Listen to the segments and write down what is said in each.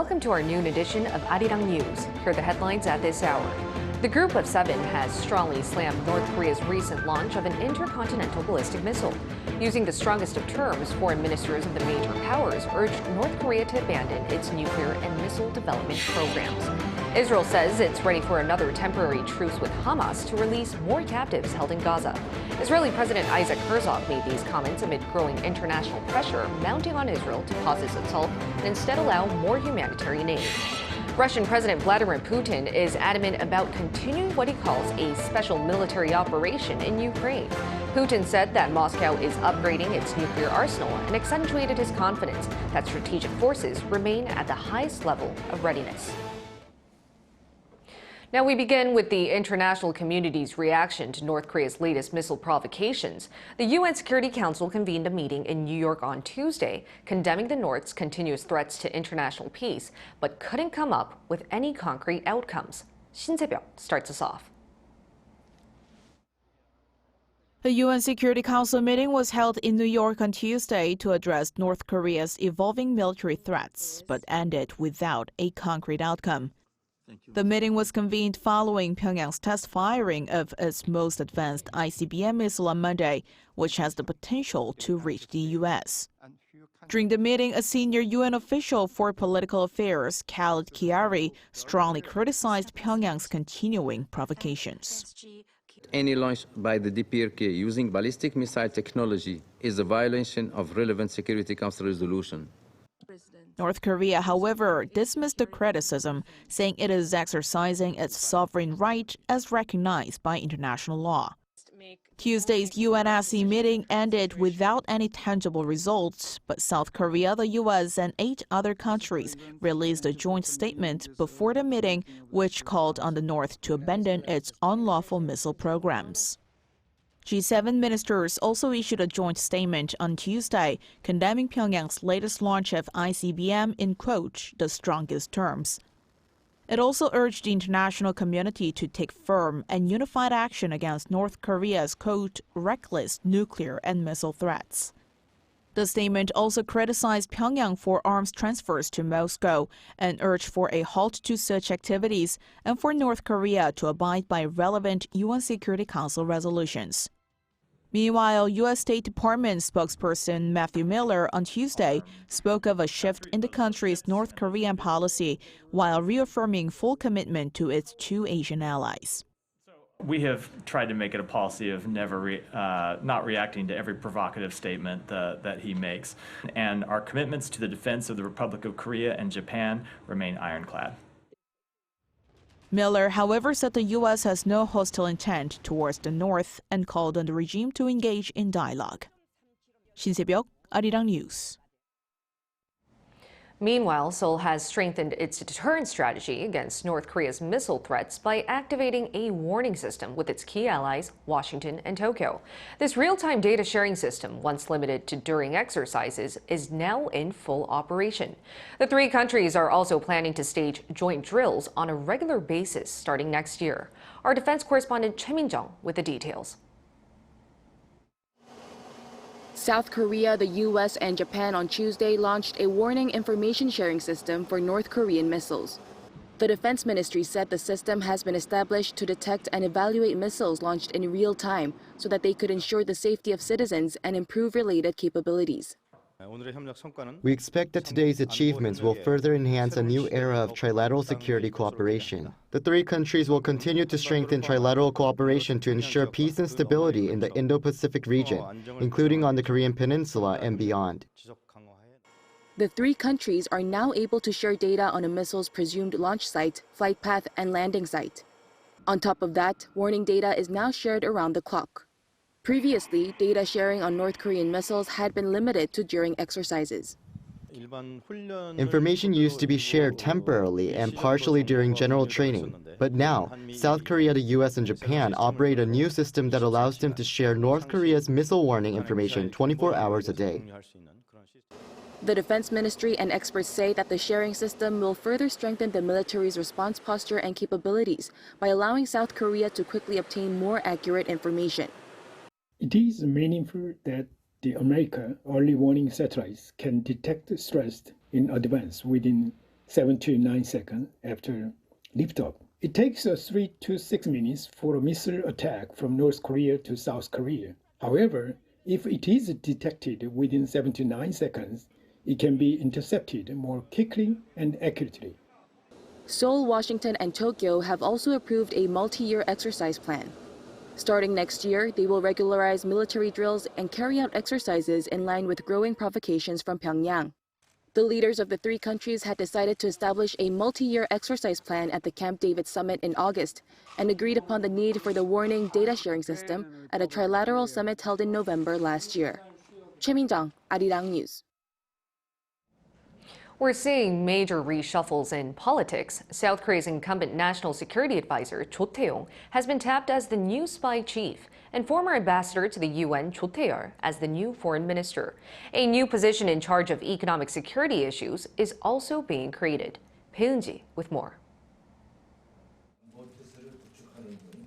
Welcome to our noon edition of Arirang News. Here are the headlines at this hour. The Group of Seven has strongly slammed North Korea's recent launch of an intercontinental ballistic missile. Using the strongest of terms, foreign ministers of the major powers urged North Korea to abandon its nuclear and missile development programs. Israel says it's ready for another temporary truce with Hamas to release more captives held in Gaza. Israeli President Isaac Herzog made these comments amid growing international pressure mounting on Israel to pause its assault and instead allow more humanitarian aid. Russian President Vladimir Putin is adamant about continuing what he calls a special military operation in Ukraine. Putin said that Moscow is upgrading its nuclear arsenal and accentuated his confidence that strategic forces remain at the highest level of readiness. Now we begin with the international community's reaction to North Korea's latest missile provocations. The UN Security Council convened a meeting in New York on Tuesday, condemning the North's continuous threats to international peace, but couldn't come up with any concrete outcomes. Shin Se-byuk starts us off. The UN Security Council meeting was held in New York on Tuesday to address North Korea's evolving military threats, but ended without a concrete outcome. The meeting was convened following Pyongyang's test firing of its most advanced ICBM missile on Monday, which has the potential to reach the U.S. During the meeting, a senior UN official for political affairs, Khaled Kiari, strongly criticized Pyongyang's continuing provocations. Any launch by the DPRK using ballistic missile technology is a violation of relevant Security Council resolution. North Korea, however, dismissed the criticism, saying it is exercising its sovereign right as recognized by international law. Tuesday's UNSC meeting ended without any tangible results, but South Korea, the U.S., and 8 other countries released a joint statement before the meeting, which called on the North to abandon its unlawful missile programs. G7 ministers also issued a joint statement on Tuesday, condemning Pyongyang's latest launch of ICBM in, quote, the strongest terms. It also urged the international community to take firm and unified action against North Korea's, quote, reckless nuclear and missile threats. The statement also criticized Pyongyang for arms transfers to Moscow and urged for a halt to such activities and for North Korea to abide by relevant UN Security Council resolutions. Meanwhile, U.S. State Department spokesperson Matthew Miller on Tuesday spoke of a shift in the country's North Korean policy while reaffirming full commitment to its 2 Asian allies. We have tried to make it a policy of not reacting to every provocative statement that he makes. And our commitments to the defense of the Republic of Korea and Japan remain ironclad. Miller, however, said the U.S. has no hostile intent towards the North and called on the regime to engage in dialogue. Shin Se-byuk, Arirang News. Meanwhile, Seoul has strengthened its deterrent strategy against North Korea's missile threats by activating a warning system with its key allies, Washington and Tokyo. This real-time data sharing system, once limited to during exercises, is now in full operation. The 3 countries are also planning to stage joint drills on a regular basis starting next year. Our defense correspondent Choi Min-jung with the details. South Korea, the U.S., and Japan on Tuesday launched a warning information sharing system for North Korean missiles. The Defense Ministry said the system has been established to detect and evaluate missiles launched in real time so that they could ensure the safety of citizens and improve related capabilities. We expect that today's achievements will further enhance a new era of trilateral security cooperation. The 3 countries will continue to strengthen trilateral cooperation to ensure peace and stability in the Indo-Pacific region, including on the Korean Peninsula and beyond. The 3 countries are now able to share data on a missile's presumed launch site, flight path, and landing site. On top of that, warning data is now shared around the clock. Previously, data sharing on North Korean missiles had been limited to during exercises. Information used to be shared temporarily and partially during general training. But now, South Korea, the U.S., and Japan operate a new system that allows them to share North Korea's missile warning information 24 hours a day. The Defense Ministry and experts say that the sharing system will further strengthen the military's response posture and capabilities by allowing South Korea to quickly obtain more accurate information. It is meaningful that the American early warning satellites can detect stress in advance within 7 to 9 seconds after liftoff. It takes 3 to 6 minutes for a missile attack from North Korea to South Korea. However, if it is detected within 7 to 9 seconds, it can be intercepted more quickly and accurately. Seoul, Washington, and Tokyo have also approved a multi-year exercise plan. Starting next year, they will regularize military drills and carry out exercises in line with growing provocations from Pyongyang. The leaders of the three countries had decided to establish a multi-year exercise plan at the Camp David summit in August and agreed upon the need for the warning data sharing system at a trilateral summit held in November last year. Choi Min-jung, Arirang News. We're seeing major reshuffles in politics. South Korea's incumbent national security advisor, Cho Tae-yul, has been tapped as the new spy chief, and former ambassador to the UN, Cho Tae-yul, as the new foreign minister. A new position in charge of economic security issues is also being created. Bae Eun-ji with more.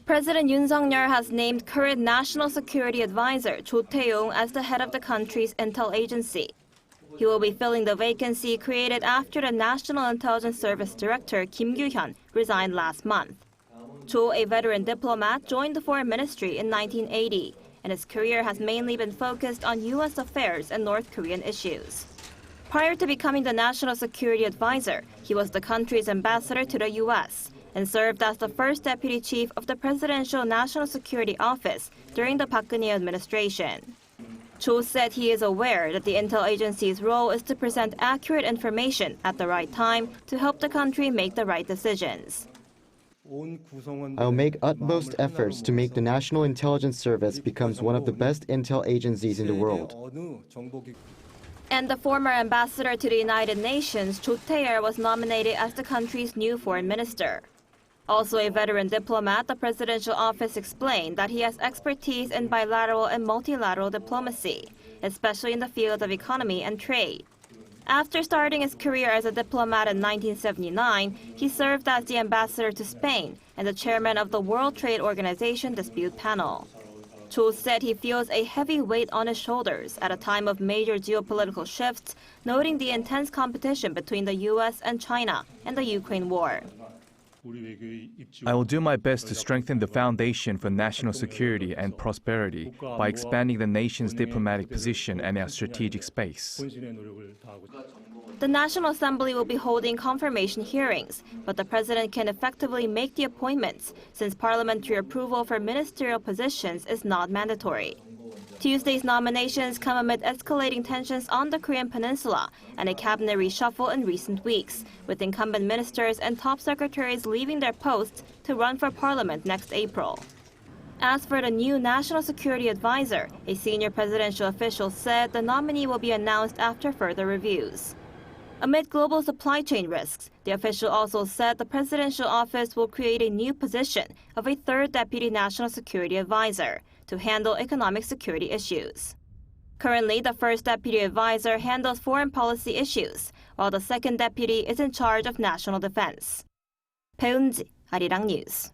President Yoon Suk-yeol has named current national security advisor Cho Tae-yul as the head of the country's intel agency. He will be filling the vacancy created after the National Intelligence Service Director Kim Kyu-hyun resigned last month. Cho, a veteran diplomat, joined the foreign ministry in 1980, and his career has mainly been focused on U.S. affairs and North Korean issues. Prior to becoming the national security advisor, he was the country's ambassador to the U.S. and served as the first deputy chief of the Presidential National Security Office during the Park Geun-hye administration. Cho said he is aware that the intel agency's role is to present accurate information at the right time to help the country make the right decisions. I'll make utmost efforts to make the National Intelligence Service becomes one of the best intel agencies in the world. And the former ambassador to the United Nations, Cho Tae-yul, was nominated as the country's new foreign minister. Also a veteran diplomat, the presidential office explained that he has expertise in bilateral and multilateral diplomacy, especially in the field of economy and trade. After starting his career as a diplomat in 1979, he served as the ambassador to Spain and the chairman of the World Trade Organization Dispute Panel. Cho said he feels a heavy weight on his shoulders at a time of major geopolitical shifts, noting the intense competition between the U.S. and China and the Ukraine war. I will do my best to strengthen the foundation for national security and prosperity by expanding the nation's diplomatic position and our strategic space. The National Assembly will be holding confirmation hearings, but the president can effectively make the appointments since parliamentary approval for ministerial positions is not mandatory. Tuesday's nominations come amid escalating tensions on the Korean peninsula and a cabinet reshuffle in recent weeks, with incumbent ministers and top secretaries leaving their posts to run for parliament next April. As for the new national security advisor, a senior presidential official said the nominee will be announced after further reviews. Amid global supply chain risks, the official also said the presidential office will create a new position of a third deputy national security advisor to handle economic security issues. Currently, the first deputy advisor handles foreign policy issues, while the second deputy is in charge of national defense. Bae Eun-ji, Arirang News.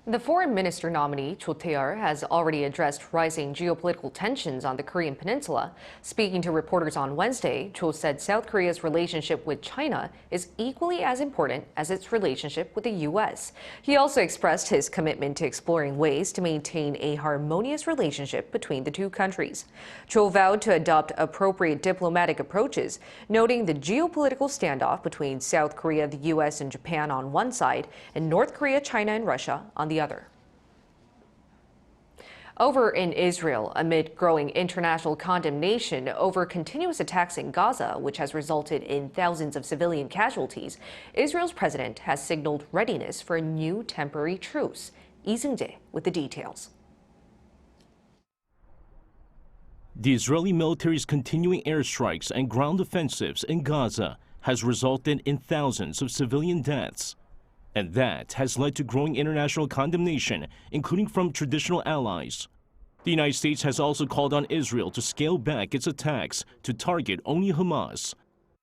The foreign minister nominee, Cho Tae-yul, has already addressed rising geopolitical tensions on the Korean peninsula. Speaking to reporters on Wednesday, Cho said South Korea's relationship with China is equally as important as its relationship with the U.S. He also expressed his commitment to exploring ways to maintain a harmonious relationship between the two countries. Cho vowed to adopt appropriate diplomatic approaches, noting the geopolitical standoff between South Korea, the U.S., and Japan on one side, and North Korea, China, and Russia on the other. Over in Israel, amid growing international condemnation over continuous attacks in Gaza, which has resulted in thousands of civilian casualties, Israel's president has signaled readiness for a new temporary truce. Lee Seung-jae with the details. The Israeli military's continuing airstrikes and ground offensives in Gaza has resulted in thousands of civilian deaths. And that has led to growing international condemnation, including from traditional allies. The United States has also called on Israel to scale back its attacks to target only Hamas.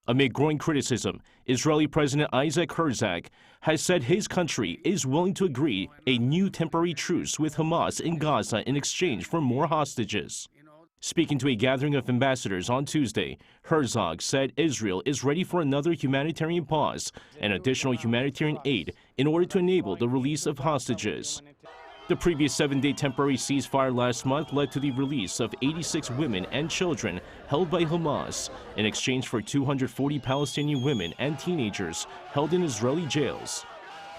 Amid growing criticism, Israeli President Isaac Herzog has said his country is willing to agree a new temporary truce with Hamas in Gaza in exchange for more hostages. Speaking to a gathering of ambassadors on Tuesday, Herzog said Israel is ready for another humanitarian pause and additional humanitarian aid in order to enable the release of hostages. The previous 7-day temporary ceasefire last month led to the release of 86 women and children held by Hamas in exchange for 240 Palestinian women and teenagers held in Israeli jails.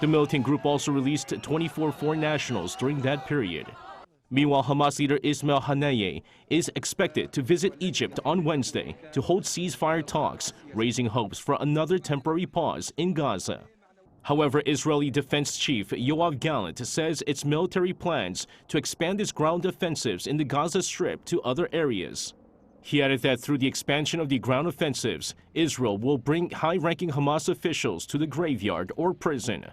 The militant group also released 24 foreign nationals during that period. Meanwhile, Hamas leader Ismail Haniyeh is expected to visit Egypt on Wednesday to hold ceasefire talks, raising hopes for another temporary pause in Gaza. However, Israeli Defense Chief Yoav Gallant says its military plans to expand its ground offensives in the Gaza Strip to other areas. He added that through the expansion of the ground offensives, Israel will bring high-ranking Hamas officials to the graveyard or prison.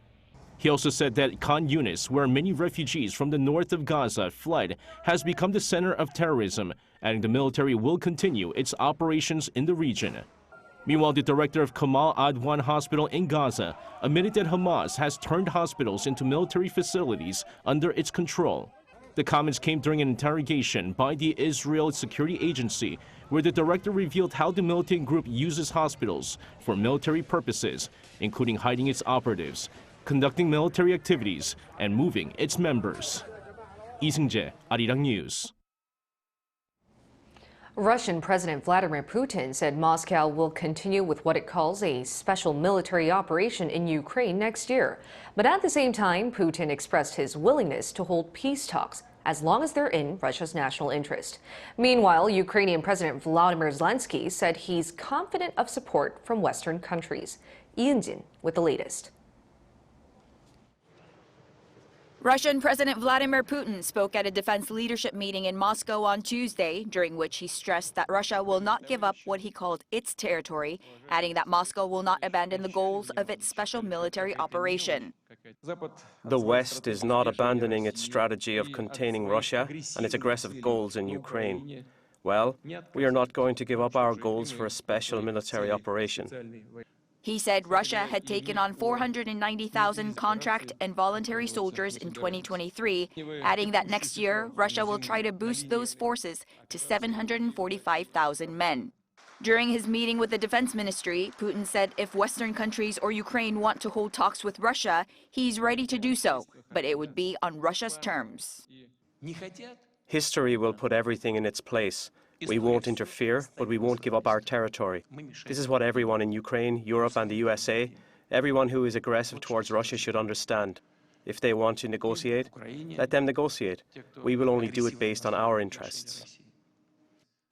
He also said that Khan Yunis, where many refugees from the north of Gaza fled, has become the center of terrorism, adding the military will continue its operations in the region. Meanwhile, the director of Kamal Adwan Hospital in Gaza admitted that Hamas has turned hospitals into military facilities under its control. The comments came during an interrogation by the Israel Security Agency, where the director revealed how the militant group uses hospitals for military purposes, including hiding its operatives, conducting military activities, and moving its members. Lee Seung-jae, Arirang News. Russian President Vladimir Putin said Moscow will continue with what it calls a special military operation in Ukraine next year. But at the same time, Putin expressed his willingness to hold peace talks as long as they're in Russia's national interest. Meanwhile, Ukrainian President Volodymyr Zelensky said he's confident of support from Western countries. Yoon with the latest. Russian President Vladimir Putin spoke at a defense leadership meeting in Moscow on Tuesday, during which he stressed that Russia will not give up what he called its territory, adding that Moscow will not abandon the goals of its special military operation. The West is not abandoning its strategy of containing Russia and its aggressive goals in Ukraine. Well, we are not going to give up our goals for a special military operation. He said Russia had taken on 490,000 contract and voluntary soldiers in 2023, adding that next year Russia will try to boost those forces to 745,000 men. During his meeting with the Defense Ministry, Putin said if Western countries or Ukraine want to hold talks with Russia, he's ready to do so, but it would be on Russia's terms. History will put everything in its place. We won't interfere, but we won't give up our territory. This is what everyone in Ukraine, Europe and the USA, everyone who is aggressive towards Russia should understand. If they want to negotiate, let them negotiate. We will only do it based on our interests.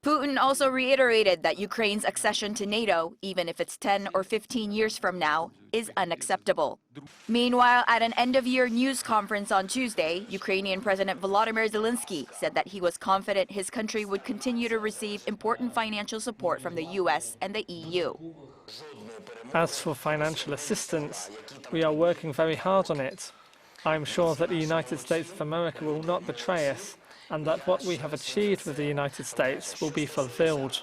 Putin also reiterated that Ukraine's accession to NATO, even if it's 10 or 15 years from now, is unacceptable. Meanwhile, at an end-of-year news conference on Tuesday, Ukrainian President Volodymyr Zelensky said that he was confident his country would continue to receive important financial support from the US and the EU. As for financial assistance, we are working very hard on it. I'm sure that the United States of America will not betray us, and that what we have achieved with the United States will be fulfilled.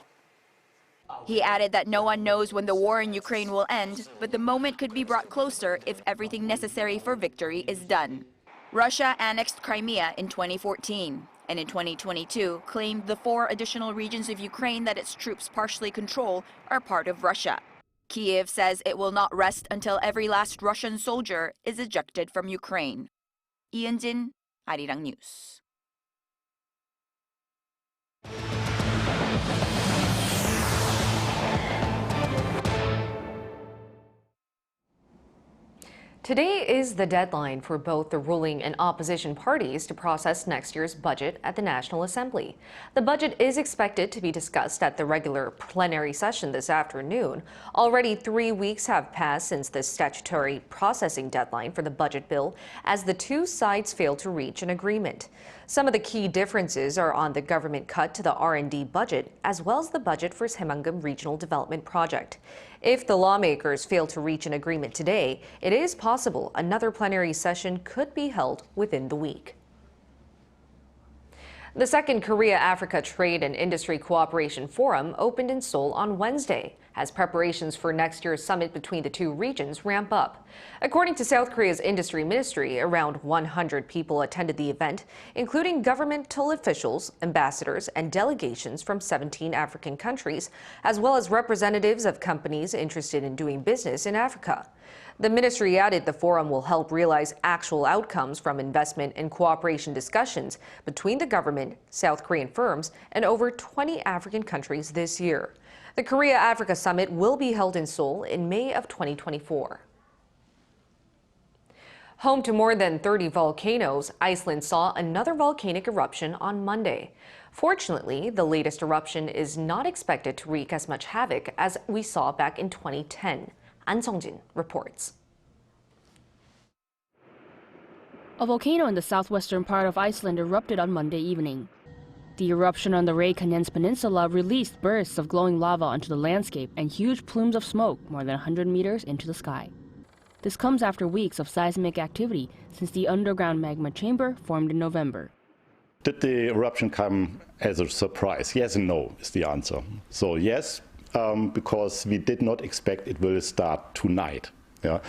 He added that no one knows when the war in Ukraine will end, but the moment could be brought closer if everything necessary for victory is done. Russia annexed Crimea in 2014, and in 2022 claimed the 4 additional regions of Ukraine that its troops partially control are part of Russia. Kyiv says it will not rest until every last Russian soldier is ejected from Ukraine. Yoon, Arirang News. Today is the deadline for both the ruling and opposition parties to process next year's budget at the National Assembly. The budget is expected to be discussed at the regular plenary session this afternoon. Already 3 weeks have passed since the statutory processing deadline for the budget bill, as the two sides failed to reach an agreement. Some of the key differences are on the government cut to the R&D budget, as well as the budget for Saemangeum Regional Development Project. If the lawmakers fail to reach an agreement today, it is possible another plenary session could be held within the week. The second Korea-Africa Trade and Industry Cooperation Forum opened in Seoul on Wednesday. as preparations for next year's summit between the two regions ramp up. According to South Korea's industry ministry, around 100 people attended the event, including governmental officials, ambassadors, and delegations from 17 African countries, as well as representatives of companies interested in doing business in Africa. The ministry added the forum will help realize actual outcomes from investment and cooperation discussions between the government, South Korean firms, and over 20 African countries this year. The Korea-Africa Summit will be held in Seoul in May of 2024. Home to more than 30 volcanoes, Iceland saw another volcanic eruption on Monday. Fortunately, the latest eruption is not expected to wreak as much havoc as we saw back in 2010. An Song-jin reports. A volcano in the southwestern part of Iceland erupted on Monday evening. The eruption on the ROK-China peninsula released bursts of glowing lava onto the landscape and huge plumes of smoke more than 100 meters into the sky. This comes after weeks of seismic activity since the underground magma chamber formed in November. Did the eruption come as a surprise? Yes and no is the answer. So yes, because we did not expect it will start tonight. Yeah.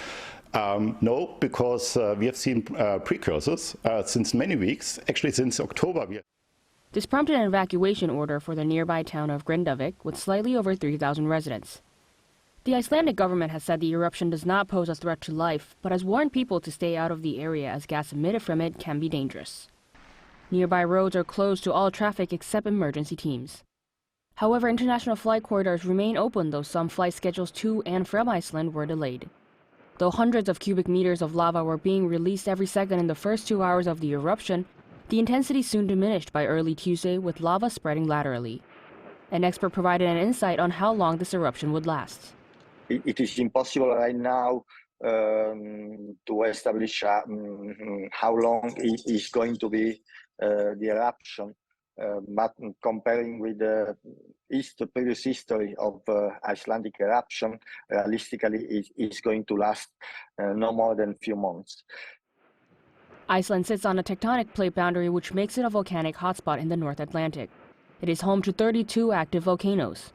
No, because we have seen precursors since many weeks, actually since October. This prompted an evacuation order for the nearby town of Grindavik with slightly over 3,000 residents. The Icelandic government has said the eruption does not pose a threat to life, but has warned people to stay out of the area as gas emitted from it can be dangerous. Nearby roads are closed to all traffic except emergency teams. However, international flight corridors remain open, though some flight schedules to and from Iceland were delayed. Though hundreds of cubic meters of lava were being released every second in the first 2 hours of the eruption, the intensity soon diminished by early Tuesday, with lava spreading laterally. An expert provided an insight on how long this eruption would last. It is impossible right now to establish how long it is going to be the eruption. But comparing with the previous history of Icelandic eruption, realistically, it's going to last no more than a few months. Iceland sits on a tectonic plate boundary which makes it a volcanic hotspot in the North Atlantic. It is home to 32 active volcanoes.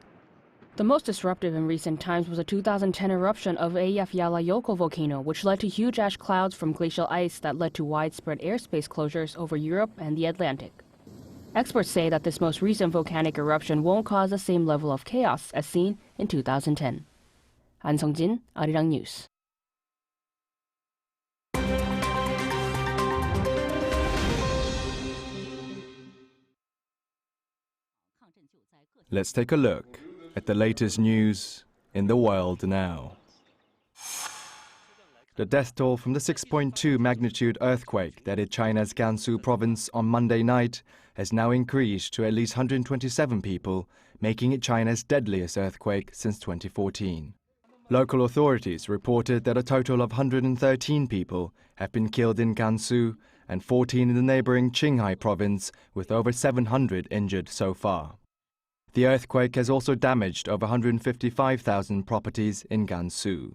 The most disruptive in recent times was a 2010 eruption of Eyjafjallajökull volcano, which led to huge ash clouds from glacial ice that led to widespread airspace closures over Europe and the Atlantic. Experts say that this most recent volcanic eruption won't cause the same level of chaos as seen in 2010. An Song-jin, Arirang News. Let's take a look at the latest news in the world now. The death toll from the 6.2 magnitude earthquake that hit China's Gansu province on Monday night has now increased to at least 127 people, making it China's deadliest earthquake since 2014. Local authorities reported that a total of 113 people have been killed in Gansu and 14 in the neighboring Qinghai province, with over 700 injured so far. The earthquake has also damaged over 155,000 properties in Gansu.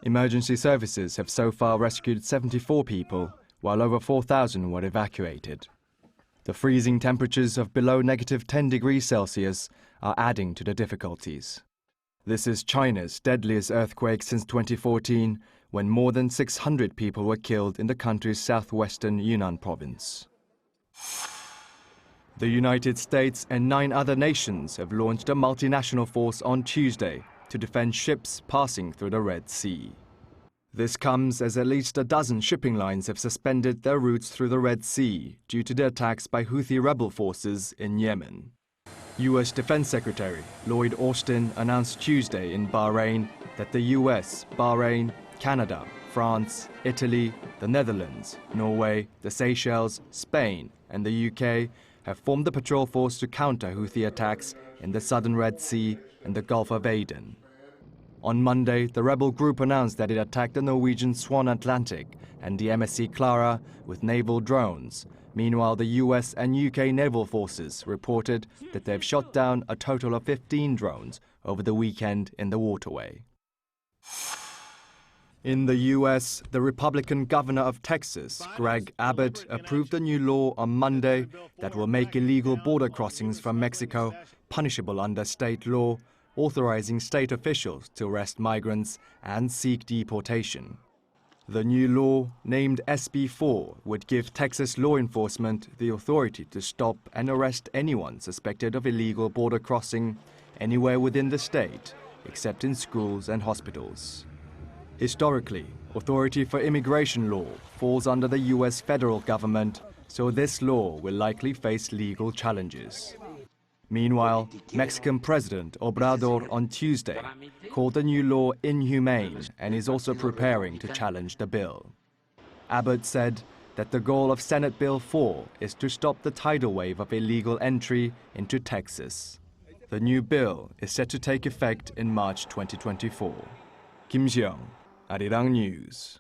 Emergency services have so far rescued 74 people, while over 4,000 were evacuated. The freezing temperatures of below -10 degrees Celsius are adding to the difficulties. This is China's deadliest earthquake since 2014, when more than 600 people were killed in the country's southwestern Yunnan province. The United States and 9 other nations have launched a multinational force on Tuesday to defend ships passing through the Red Sea. This comes as at least a dozen shipping lines have suspended their routes through the Red Sea due to the attacks by Houthi rebel forces in Yemen. U.S. Defense Secretary Lloyd Austin announced Tuesday in Bahrain that the U.S., Bahrain, Canada, France, Italy, the Netherlands, Norway, the Seychelles, Spain, and the UK have formed the patrol force to counter Houthi attacks in the southern Red Sea and the Gulf of Aden. On Monday, the rebel group announced that it attacked the Norwegian Swan Atlantic and the MSC Clara with naval drones. Meanwhile, the US and UK naval forces reported that they've shot down a total of 15 drones over the weekend in the waterway. In the US, the Republican governor of Texas, Greg Abbott, approved a new law on Monday that will make illegal border crossings from Mexico punishable under state law, authorizing state officials to arrest migrants and seek deportation. The new law, named SB 4, would give Texas law enforcement the authority to stop and arrest anyone suspected of illegal border crossing anywhere within the state, except in schools and hospitals. Historically, authority for immigration law falls under the U.S. federal government, so this law will likely face legal challenges. Meanwhile, Mexican President Obrador on Tuesday called the new law inhumane and is also preparing to challenge the bill. Abbott said that the goal of Senate Bill 4 is to stop the tidal wave of illegal entry into Texas. The new bill is set to take effect in March 2024. Kim Seong, Arirang News.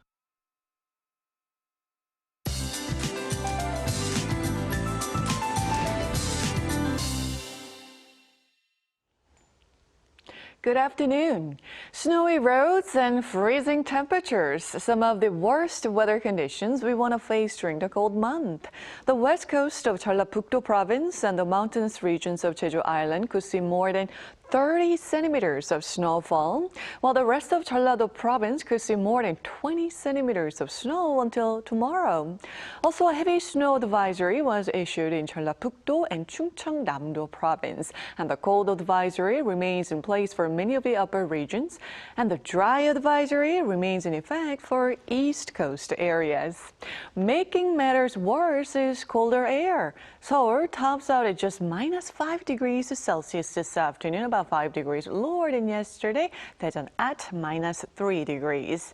Good afternoon. Snowy roads and freezing temperatures, some of the worst weather conditions we want to face during the cold month. The west coast of Jeollabuk-do province and the mountainous regions of Jeju Island could see more than 30 centimeters of snowfall, while the rest of Jeollado province could see more than 20 centimeters of snow until tomorrow. Also, a heavy snow advisory was issued in Jeollabuk-do and Chungcheong-namdo province, and the cold advisory remains in place for many of the upper regions, and the dry advisory remains in effect for east coast areas. Making matters worse is colder air. Seoul tops out at just -5 degrees Celsius this afternoon, about 5 degrees lower than yesterday. Daejeon at -3 degrees.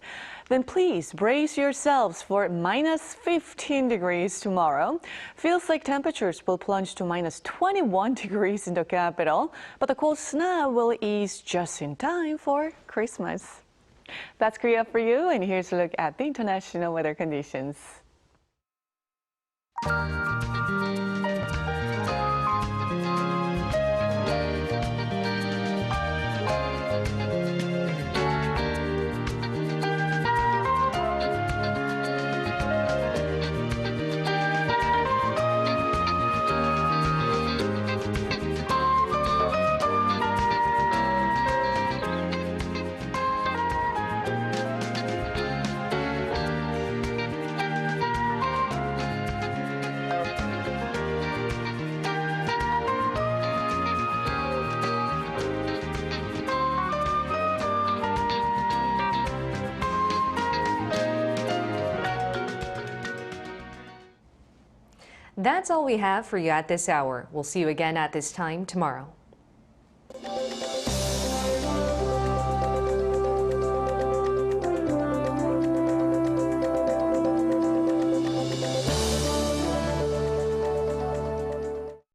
Then please brace yourselves for -15 degrees tomorrow. Feels like temperatures will plunge to -21 degrees in the capital, but the cold snap will ease just in time for Christmas. That's Korea for you, and here's a look at the international weather conditions. That's all we have for you at this hour. We'll see you again at this time tomorrow.